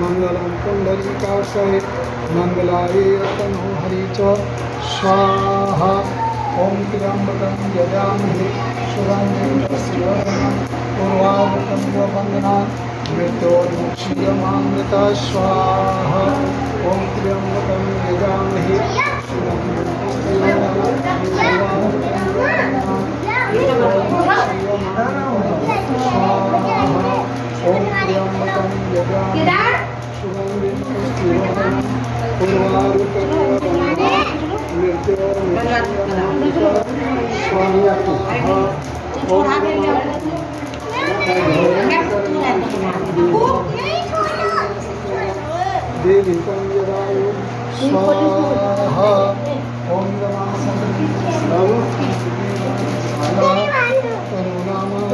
मंगलम पुंडरीकाक्षये मंगलाय रतनो हरि च स्वाहा। ओम त्र्यंबकं यजामहे सुगंधिं पुष्टिवर्धनम् उर्वारुकं वन्दनात् मृत्योर्मुक्षीयमामृता स्वाहा। ओम त्र्यंबकं यजामहे सुगंधिं देवी कंजरायु स्वाहा। ओम नमः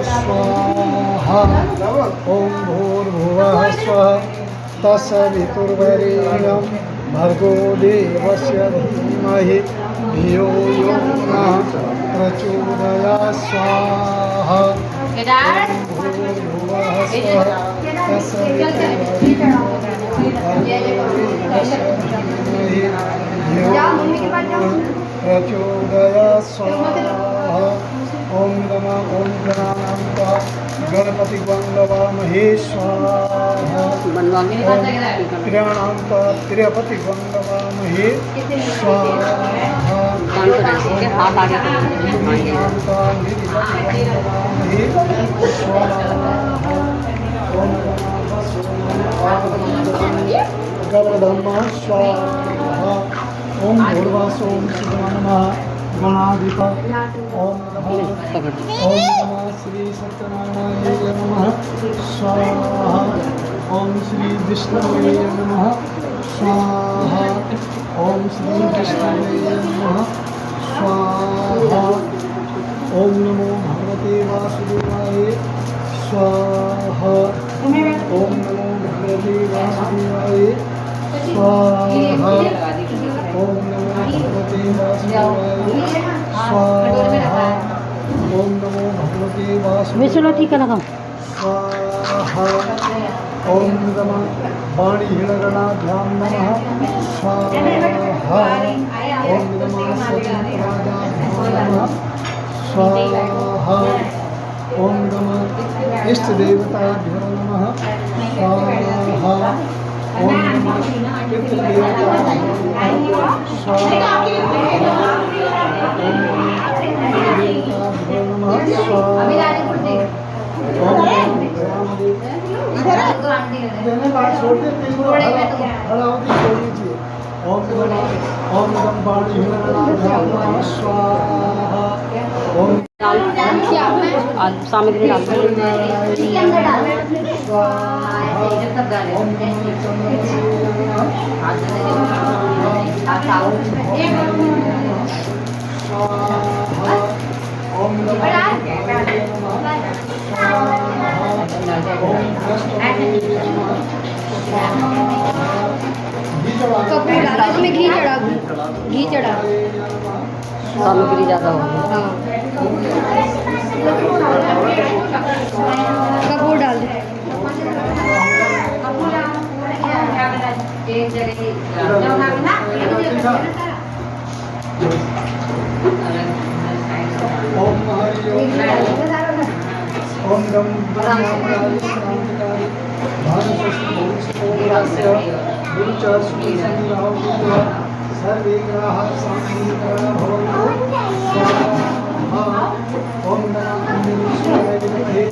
स्वाहा। ओम भूर्भुवः स्वः तत्सवितुर्वरेण्यं भर्गो देवस्य धीमहि धियो यो नः प्रचोदयात् स्वाहा। भूर्भुवः स्वः तत्सवितुर्वरेण्यं प्रचोदयात् स्वाहा। ओम नमः ओम गणानां गणपति वंदवामहे स्वाहा। त्र्याणां त्र्यपति वंदवामहे स्वाहा। गणधर्म स्वाहा। ओम भूर्वासोम नमः गणाधिप। ओम नमः श्री सत्यनारायणाय नमः स्वाहा। ओम श्री विष्णुवे नमः स्वाहा। ओम श्री विष्णुवे नमः स्वाहा। ओम नमो भगवते वासुदेवाय स्वाहा। ओम नमो भगवते वासुदेवाय स्वाहा। ओम नमो भगवते वासुदेवाय स्वाहा। ओम नमो भगवते वासुदेवाय स्वाहा। ओम नमः वाणीहीनगणाभ्यां नमः स्वाहा। ओम नमः सचित्राजाभ्यां नमः स्वाहा। ओम नमः इष्टदेवताभ्यो नमः स्वाहा। ओम नमः पितृदेवताभ्यो नमः स्वाहा। ओम नमः स्वाहा। ओम नमः वाणीहीनगणाभ्यां नमः स्वाहा। ओम सामग्री डाल कपूर डाला इसमें घी चढ़ा सामग्री ज़्यादा होगी। कपूर डाल दे। ओम हरि ओम नम ब्रह्मणाय शांतिकाय भारतस्य गुरुचरणसंग्रहः सर्वे ग्रहाः शान्तिकरः भवन्तु स्वाहा। ओम नमः विष्णुवे विद्महे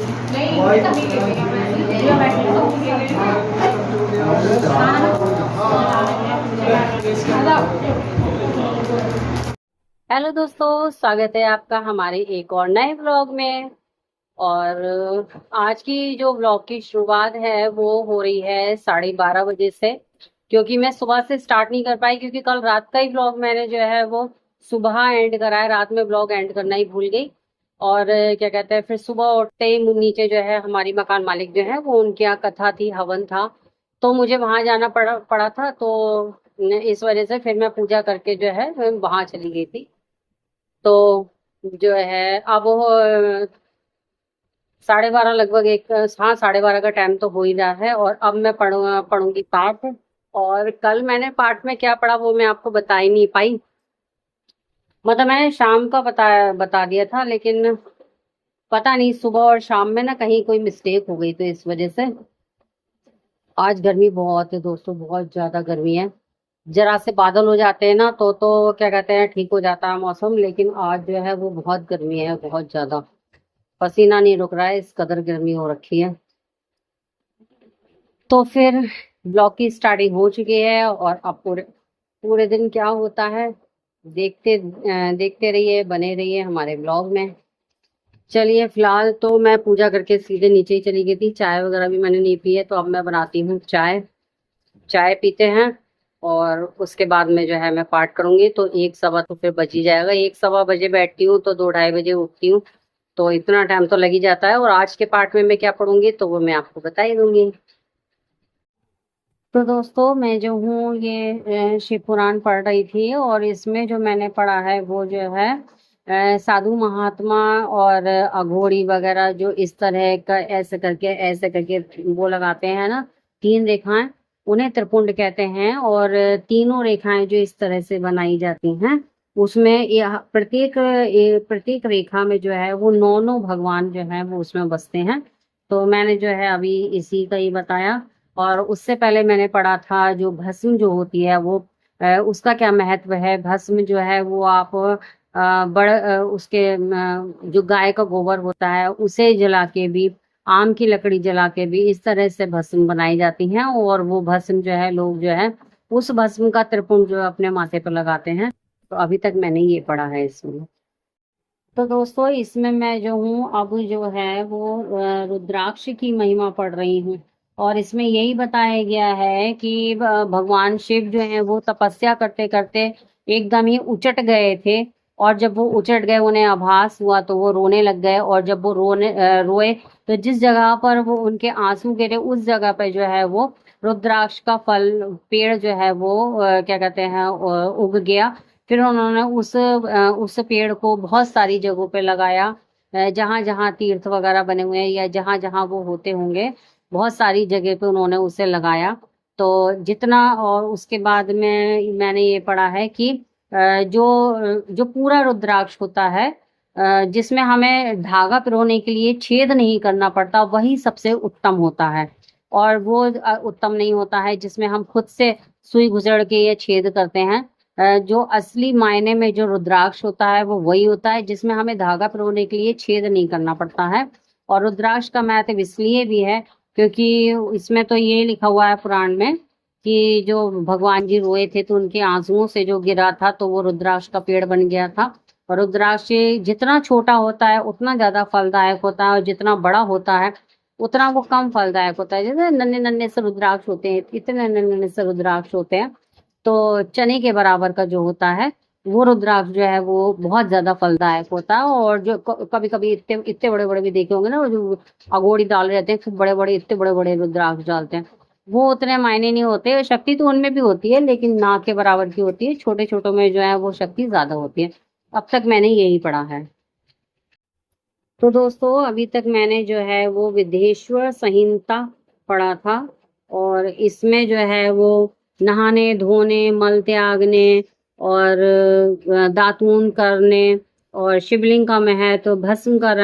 हेलो दोस्तों, स्वागत है आपका हमारे एक और नए व्लॉग में। और आज की जो व्लॉग की शुरुआत है वो हो रही है 12:30 बजे से, क्योंकि मैं सुबह से स्टार्ट नहीं कर पाई क्योंकि कल रात का ही व्लॉग मैंने जो है वो सुबह एंड करा है, रात में व्लॉग एंड करना ही भूल गई। और क्या कहते हैं, फिर सुबह उठते ही नीचे जो है हमारी मकान मालिक जो है वो उनके यहाँ कथा थी, हवन था, तो मुझे वहां जाना पड़ा था। तो इस वजह से फिर मैं पूजा करके जो है वहां चली गई थी। तो जो है अब वो 12:30 लगभग एक, हाँ 12:30 का टाइम तो हो ही रहा है। और अब मैं पढ़ूंगी पाठ। और कल मैंने पाठ में क्या पढ़ा वो मैं आपको बता ही नहीं पाई। मतलब मैंने शाम का बता दिया था, लेकिन पता नहीं सुबह और शाम में ना कहीं कोई मिस्टेक हो गई, तो इस वजह से। आज गर्मी बहुत है दोस्तों, बहुत ज्यादा गर्मी है। जरा से बादल हो जाते हैं ना तो क्या कहते हैं, ठीक हो जाता है मौसम, लेकिन आज जो है वो बहुत गर्मी है, बहुत ज्यादा। पसीना नहीं रुक रहा है, इस कदर गर्मी हो रखी है। तो फिर ब्लॉग की स्टार्टिंग हो चुकी है, और अब पूरे पूरे दिन क्या होता है देखते रहिए, बने रहिए हमारे ब्लॉग में। चलिए, फिलहाल तो मैं पूजा करके सीधे नीचे ही चली गई थी। चाय वगैरह भी मैंने नहीं पी है, तो अब मैं बनाती हूँ चाय। चाय पीते हैं और उसके बाद में जो है मैं पाठ करूंगी। तो 1 सवा तो फिर बज ही जाएगा। 1 सवा बजे बैठती हूँ तो 2 ढाई बजे उठती हूँ, तो इतना टाइम तो लग ही जाता है। और आज के पाठ में मैं क्या पढ़ूंगी तो वो मैं आपको बता ही दूंगी। तो दोस्तों, मैं जो हूँ ये शिव पुराण पढ़ रही थी, और इसमें जो मैंने पढ़ा है वो जो है साधु महात्मा और अघोरी वगैरह, जो इस तरह का ऐसे करके वो लगाते हैं ना, 3 रेखाएं, उन्हें त्रिपुंड कहते हैं। और तीनों रेखाएं जो इस तरह से बनाई जाती हैं, उसमें प्रत्येक रेखा में जो है वो 9 9 भगवान जो है वो उसमें बसते हैं। तो मैंने जो है अभी इसी का ही बताया। और उससे पहले मैंने पढ़ा था जो भस्म जो होती है वो उसका क्या महत्व है। भस्म जो है वो आप उसके जो गाय का गोबर होता है उसे जला के भी, आम की लकड़ी जला के भी इस तरह से भस्म बनाई जाती हैं। और वो भस्म जो है लोग जो है उस भस्म का त्रिपुंड जो है अपने माथे पर लगाते हैं। तो अभी तक मैंने ये पढ़ा है इसमें। तो दोस्तों, इसमें मैं जो हूँ अब जो है वो रुद्राक्ष की महिमा पढ़ रही हूँ। और इसमें यही बताया गया है कि भगवान शिव जो है वो तपस्या करते करते एकदम ही उचट गए थे। और जब वो उचट गए, उन्हें आभास हुआ, तो वो रोने लग गए। और जब वो रोए, तो जिस जगह पर वो उनके आंसू गिरे उस जगह पर जो है वो रुद्राक्ष का फल पेड़ जो है वो क्या कहते हैं उग गया। फिर उन्होंने उस पेड़ को बहुत सारी जगहों पे लगाया, जहां जहां तीर्थ वगैरह बने हुए हैं या जहां जहां वो होते होंगे, बहुत सारी जगह पे उन्होंने उसे लगाया। तो जितना, और उसके बाद में मैंने ये पढ़ा है कि जो जो पूरा रुद्राक्ष होता है, जिसमें हमें धागा पिरोने के लिए छेद नहीं करना पड़ता, वही सबसे उत्तम होता है। और वो उत्तम नहीं होता है जिसमें हम खुद से सुई घुसड़ के ये छेद करते हैं। जो असली मायने में जो रुद्राक्ष होता है वो वही होता है जिसमें हमें धागा पिरोने के लिए छेद नहीं करना पड़ता है। और रुद्राक्ष का महत्व इसलिए भी है क्योंकि इसमें तो ये लिखा हुआ है पुराण में कि जो भगवान जी रोए थे तो उनके आंसुओं से जो गिरा था तो वो रुद्राक्ष का पेड़ बन गया था। और रुद्राक्ष जितना छोटा होता है उतना ज्यादा फलदायक होता है, और जितना बड़ा होता है उतना वो कम फलदायक होता है। जैसे नन्हे नन्हे से रुद्राक्ष होते हैं, इतने नन्हे नन्हे से रुद्राक्ष होते हैं, तो चने के बराबर का जो होता है वो रुद्राक्ष जो है वो बहुत ज्यादा फलदायक होता है। और जो कभी कभी इतने इतने बड़े बड़े भी देखे होंगे ना, वो जो अगोड़ी डाल रहते हैं, खूब बड़े बड़े इतने बड़े बड़े रुद्राक्ष डालते हैं, वो उतने मायने नहीं होते। शक्ति तो उनमें भी होती है, लेकिन ना के बराबर की होती है। छोटे छोटों में जो है वो शक्ति ज्यादा होती है। अब तक मैंने यही पढ़ा है। तो दोस्तों, अभी तक मैंने जो है वो विदेश्वर संहिता पढ़ा था। और इसमें जो है वो नहाने धोने, मल त्यागने, और दातून करने, और शिवलिंग का महत्व, भस्म का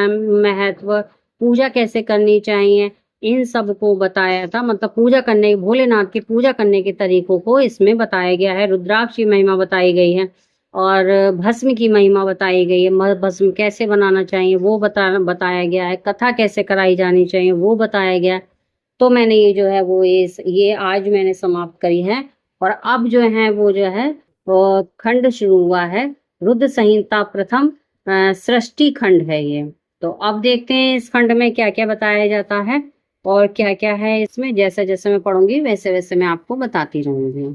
महत्व, पूजा कैसे करनी चाहिए, इन सब को बताया था। मतलब पूजा करने, भोलेनाथ की पूजा करने के तरीकों को इसमें बताया गया है। रुद्राक्ष की महिमा बताई गई है, और भस्म की महिमा बताई गई है। भस्म कैसे बनाना चाहिए वो बताया गया है। कथा कैसे कराई जानी चाहिए वो बताया गया है। तो मैंने ये जो है वो ये आज मैंने समाप्त करी है। और अब जो है वो जो है वो खंड शुरू हुआ है। रुद्र संहिता प्रथम सृष्टि खंड है ये। तो अब देखते हैं इस खंड में क्या क्या बताया जाता है और क्या क्या है इसमें। जैसे जैसे मैं पढ़ूंगी वैसे वैसे मैं आपको बताती रहूंगी।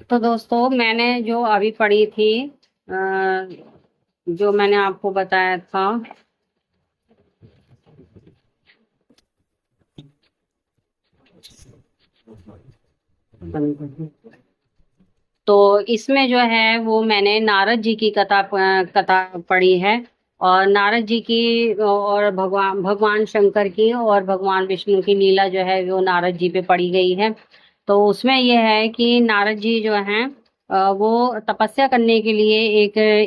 तो दोस्तों, मैंने जो अभी पढ़ी थी, जो मैंने आपको बताया था, तो इसमें जो है वो मैंने नारद जी की कथा पढ़ी है। और नारद जी की और भगवान शंकर की और भगवान विष्णु की लीला जो है वो नारद जी पे पड़ी गई है। तो उसमें ये है कि नारद जी जो हैं वो तपस्या करने के लिए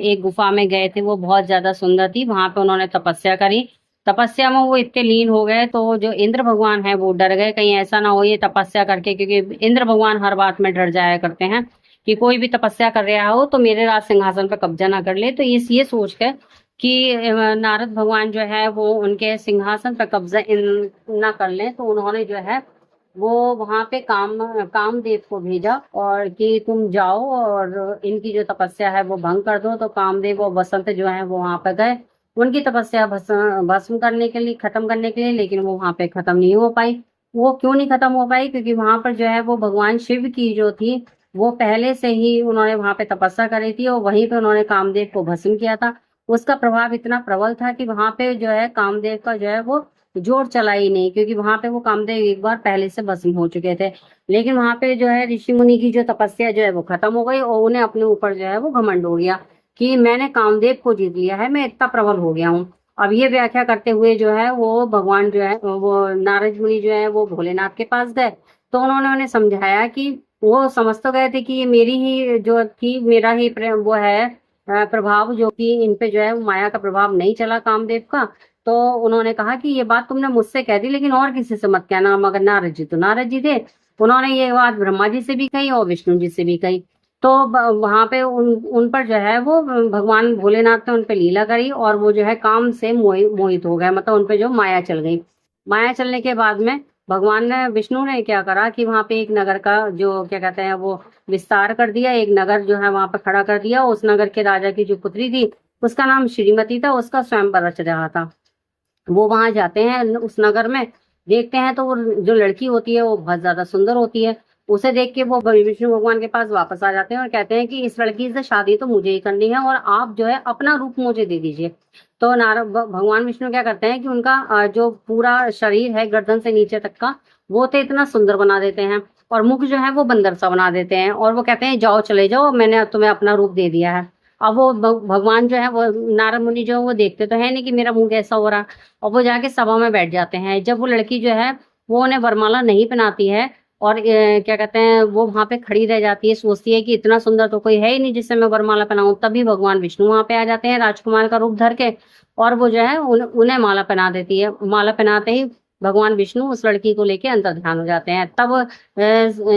एक गुफा में गए थे। वो बहुत ज्यादा सुंदर थी, वहां पे उन्होंने तपस्या करी। तपस्या में वो इतने लीन हो गए तो जो इंद्र भगवान है वो डर गए, कहीं ऐसा ना हो ये तपस्या करके, क्योंकि इंद्र भगवान हर बात में डर जाया करते हैं कि कोई भी तपस्या कर रहा हो तो मेरे राज सिंहासन पर कब्जा ना कर ले। तो ये सोच कर कि नारद भगवान जो है वो उनके सिंहासन पर कब्जा ना कर लें, तो उन्होंने जो है वो वहां पे कामदेव को भेजा और कि तुम जाओ और इनकी जो तपस्या है वो भंग कर दो। तो कामदेव और बसंत जो है वो वहां पे गए उनकी तपस्या भस्म करने के लिए, खत्म करने के लिए, लेकिन वो वहां पे खत्म नहीं हो पाई। वो क्यों नहीं खत्म हो पाई? क्योंकि वहां पर जो है वो भगवान शिव की जो थी वो पहले से ही उन्होंने वहां पे तपस्या करी थी और वहीं पे उन्होंने कामदेव को भस्म किया था। उसका प्रभाव इतना प्रबल था कि वहां पे जो है कामदेव का जो है वो जोर चला ही नहीं, क्योंकि वहां पे वो कामदेव एक बार पहले से भस्म हो चुके थे। लेकिन वहां पे जो है ऋषि मुनि की जो तपस्या जो है वो खत्म हो गई और उन्हें अपने ऊपर जो है वो घमंड हो गया कि मैंने कामदेव को जीत लिया है, मैं इतना प्रबल हो गया हूँ। अब ये व्याख्या करते हुए जो है वो भगवान जो है वो नारद मुनि जो है वो भोलेनाथ के पास गए। तो उन्होंने उन्हें समझाया कि वो समझ तो गए थे कि ये मेरी ही जो थी, मेरा ही वो है प्रभाव, जो कि इन पे जो है वो माया का प्रभाव नहीं चला कामदेव का। तो उन्होंने कहा कि ये बात तुमने मुझसे कह दी, लेकिन और किसी से मत कहना। मगर नारद जी थे, उन्होंने ये बात ब्रह्मा जी से भी कही और विष्णु जी से भी कही। तो वहां पे उन पर जो है वो भगवान भोलेनाथ ने उन पे लीला करी और वो जो है काम से मोहित हो गए, मतलब उन पे जो माया चल गई। माया चलने के बाद में भगवान ने विष्णु ने क्या करा कि वहां पे एक नगर का जो क्या कहते हैं वो विस्तार कर दिया, एक नगर जो है वहां पर खड़ा कर दिया। उस नगर के राजा की जो पुत्री थी उसका नाम श्रीमती था, उसका स्वयंवर रच रहा था। वो वहां जाते हैं उस नगर में, देखते हैं तो वो जो लड़की होती है वो बहुत ज्यादा सुंदर होती है। उसे देख के वो विष्णु भगवान के पास वापस आ जाते हैं और कहते हैं कि इस लड़की से शादी तो मुझे ही करनी है और आप जो है अपना रूप मुझे दे दीजिए। तो नारद भगवान विष्णु क्या करते हैं कि उनका जो पूरा शरीर है गर्दन से नीचे तक का वो तो इतना सुंदर बना देते हैं और मुख जो है वो बंदर सा बना देते हैं और वो कहते हैं जाओ चले जाओ, मैंने तुम्हें अपना रूप दे दिया है। अब वो भगवान जो है वो नारद मुनि जो है वो देखते तो है नहीं कि मेरा मुंह कैसा हो रहा, और वो जाके सभा में बैठ जाते हैं। जब वो लड़की जो है वो उन्हें वरमाला नहीं पहनाती है और क्या कहते हैं वो वहां पे खड़ी रह जाती है, सोचती है कि इतना सुंदर तो कोई है ही नहीं जिससे मैं वरमाला पहनाऊं। तभी भगवान विष्णु वहां पे आ जाते हैं राजकुमार का रूप धर के और वो जो है उन्हें माला पहना देती है। माला पहनाते ही भगवान विष्णु उस लड़की को लेके अंतर ध्यान हो जाते हैं। तब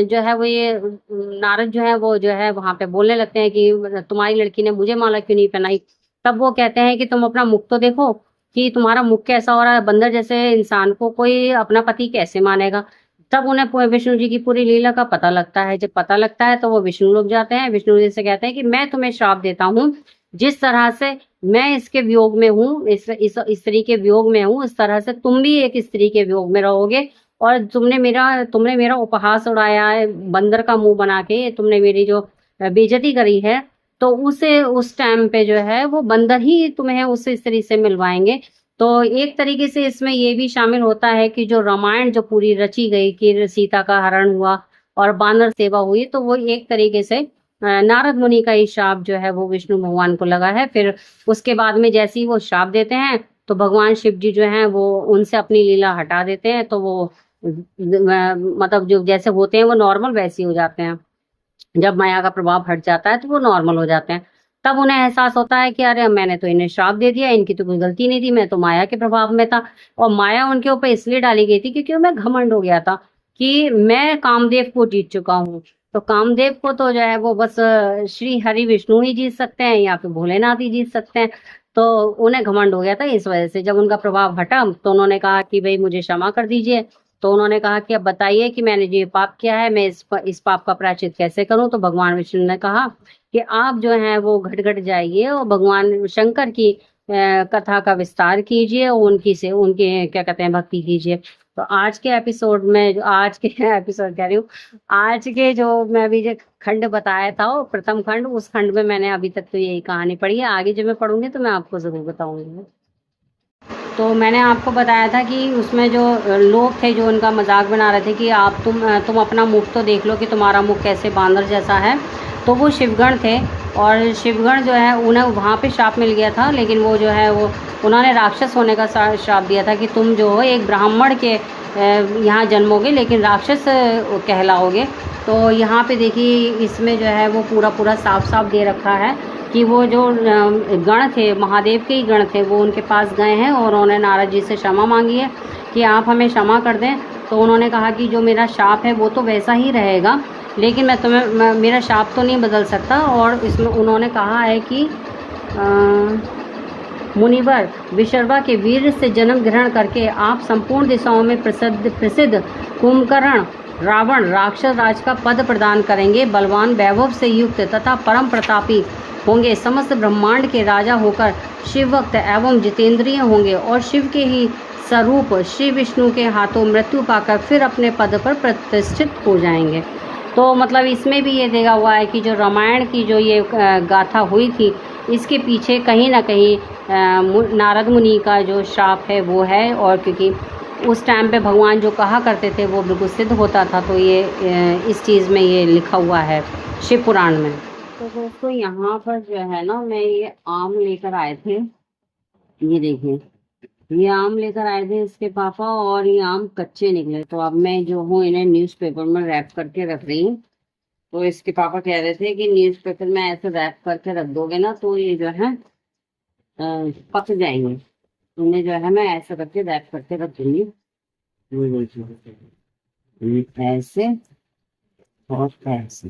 जो है वो ये नारद जो है वो जो है वहां पे बोलने लगते हैं कि तुम्हारी लड़की ने मुझे माला क्यों नहीं पहनाई। तब वो कहते हैं कि तुम अपना मुख तो देखो कि तुम्हारा मुख कैसा हो रहा है, बंदर जैसे इंसान को कोई अपना पति कैसे मानेगा। तब उन्हें विष्णु जी की पूरी लीला का पता लगता है। जब पता लगता है तो वो विष्णु लोग जाते हैं, विष्णु जी से कहते हैं कि मैं तुम्हें श्राप देता हूँ, जिस तरह से मैं इसके वियोग में हूँ, इस स्त्री के वियोग में हूँ, इस तरह से तुम भी एक स्त्री के वियोग में रहोगे। और तुमने मेरा उपहास उड़ाया है, बंदर का मुंह बना के तुमने मेरी जो बेइज्जती करी है, तो उस टाइम पे जो है वो बंदर ही तुम्हें उस स्त्री से मिलवाएंगे। तो एक तरीके से इसमें ये भी शामिल होता है कि जो रामायण जो पूरी रची गई कि सीता का हरण हुआ और बानर सेवा हुई, तो वो एक तरीके से नारद मुनि का ही श्राप जो है वो विष्णु भगवान को लगा है। फिर उसके बाद में जैसे ही वो श्राप देते हैं तो भगवान शिव जी जो हैं वो उनसे अपनी लीला हटा देते हैं। तो वो मतलब जो जैसे होते हैं वो नॉर्मल वैसे ही हो जाते हैं। जब माया का प्रभाव हट जाता है तो वो नॉर्मल हो जाते हैं। तब उन्हें एहसास होता है कि अरे मैंने तो इन्हें श्राप दे दिया, इनकी तो कोई गलती नहीं थी, मैं तो माया के प्रभाव में था। और माया उनके ऊपर इसलिए डाली गई थी क्योंकि मैं घमंड हो गया था कि मैं कामदेव को जीत चुका हूँ। तो कामदेव को तो जो है वो बस श्री हरि विष्णु ही जीत सकते हैं या फिर भोलेनाथ ही जीत सकते हैं। तो उन्हें घमंड हो गया था। इस वजह से जब उनका प्रभाव हटा तो उन्होंने कहा कि भाई मुझे क्षमा कर दीजिए। तो उन्होंने कहा कि अब बताइए कि मैंने जो पाप किया है मैं इस पाप का प्रायश्चित कैसे करूं। तो भगवान विष्णु ने कहा कि आप जो है वो घट जाइए और भगवान शंकर की कथा का विस्तार कीजिए और उनके क्या कहते हैं भक्ति कीजिए। तो आज के एपिसोड में आज के जो मैं अभी जो खंड बताया था वो प्रथम खंड, उस खंड में मैंने अभी तक तो यही कहानी पढ़ी है। आगे जब मैं पढ़ूंगी तो मैं आपको जरूर बताऊंगी। तो मैंने आपको बताया था कि उसमें जो लोग थे जो उनका मजाक बना रहे थे कि तुम अपना मुख तो देख लो कि तुम्हारा मुख कैसे बांदर जैसा है। तो वो शिवगण थे और शिवगण जो है उन्हें वहाँ पे श्राप मिल गया था, लेकिन वो जो है वो उन्होंने राक्षस होने का श्राप दिया था कि तुम जो हो एक ब्राह्मण के यहाँ जन्मोगे लेकिन राक्षस कहलाओगे। तो यहाँ पे देखिए इसमें जो है वो पूरा साफ साफ दे रखा है कि वो जो गण थे, महादेव के ही गण थे, वो उनके पास गए हैं और उन्होंने नारद जी से क्षमा मांगी है कि आप हमें क्षमा कर दें। तो उन्होंने कहा कि जो मेरा शाप है वो तो वैसा ही रहेगा, लेकिन मेरा शाप तो नहीं बदल सकता। और इसमें उन्होंने कहा है कि मुनिवर विशर्वा के वीर से जन्म ग्रहण करके आप संपूर्ण दिशाओं में प्रसिद्ध कुंभकर्ण रावण राक्षस राज का पद प्रदान करेंगे। बलवान वैभव से युक्त तथा परम प्रतापी होंगे। समस्त ब्रह्मांड के राजा होकर शिव भक्त एवं जितेंद्रिय होंगे और शिव के ही स्वरूप श्री विष्णु के हाथों मृत्यु पाकर फिर अपने पद पर प्रतिष्ठित हो जाएंगे। तो मतलब इसमें भी ये देखा हुआ है कि जो रामायण की जो ये गाथा हुई थी, इसके पीछे कहीं ना कहीं नारद मुनि का जो श्राप है वो है। और क्योंकि उस टाइम पे भगवान जो कहा करते थे वो बिल्कुल सिद्ध होता था, तो ये इस चीज़ में ये लिखा हुआ है शिव पुराण में। तो दोस्तों यहाँ पर जो है ना, मैं ये आम लेकर आए थे, ये देखिए ये आम लेकर आए थे इसके पापा, और ये आम कच्चे निकले। तो अब मैं जो हूँ इन्हें न्यूज़पेपर में रैप करके रख रही हूँ। तो इसके पापा कह रहे थे कि न्यूज़पेपर में ऐसे रैप करके रख दोगे ना तो ये जो है पक जाएंगे। उन्हें जो है मैं ऐसा करके रैप करके रख दूंगी, ऐसे और ऐसे।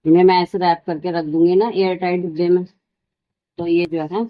इन्हें मैं ऐसे रैप करके रख दूंगी ना एयर टाइट डिब्बे में, तो ये जो है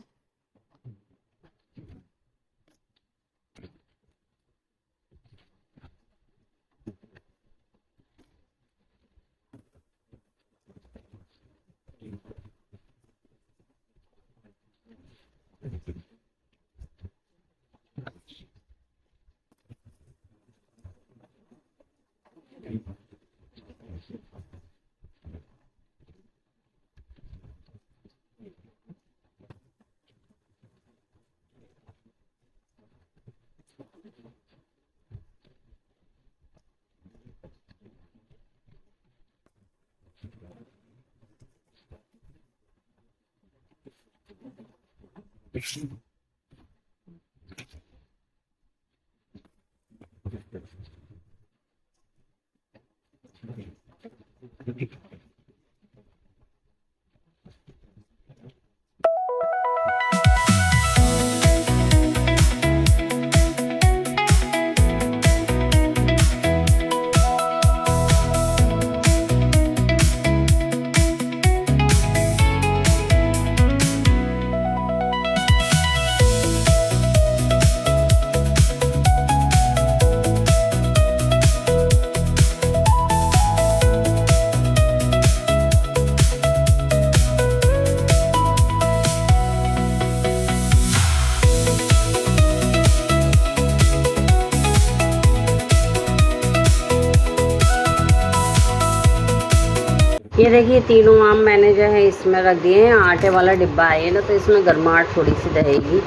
ये देखिए तीनों आम मैंने जो है इसमें रख दिए हैं। आटे वाला डिब्बा है ना, तो इसमें गर्माहट थोड़ी सी रहेगी,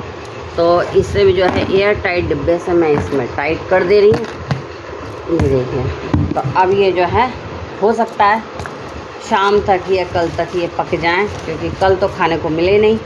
तो इससे भी जो है एयर टाइट डिब्बे से मैं इसमें टाइट कर दे रही हूँ। ये देखिए, तो अब ये जो है हो सकता है शाम तक या कल तक ये पक जाएं, क्योंकि कल तो खाने को मिले नहीं।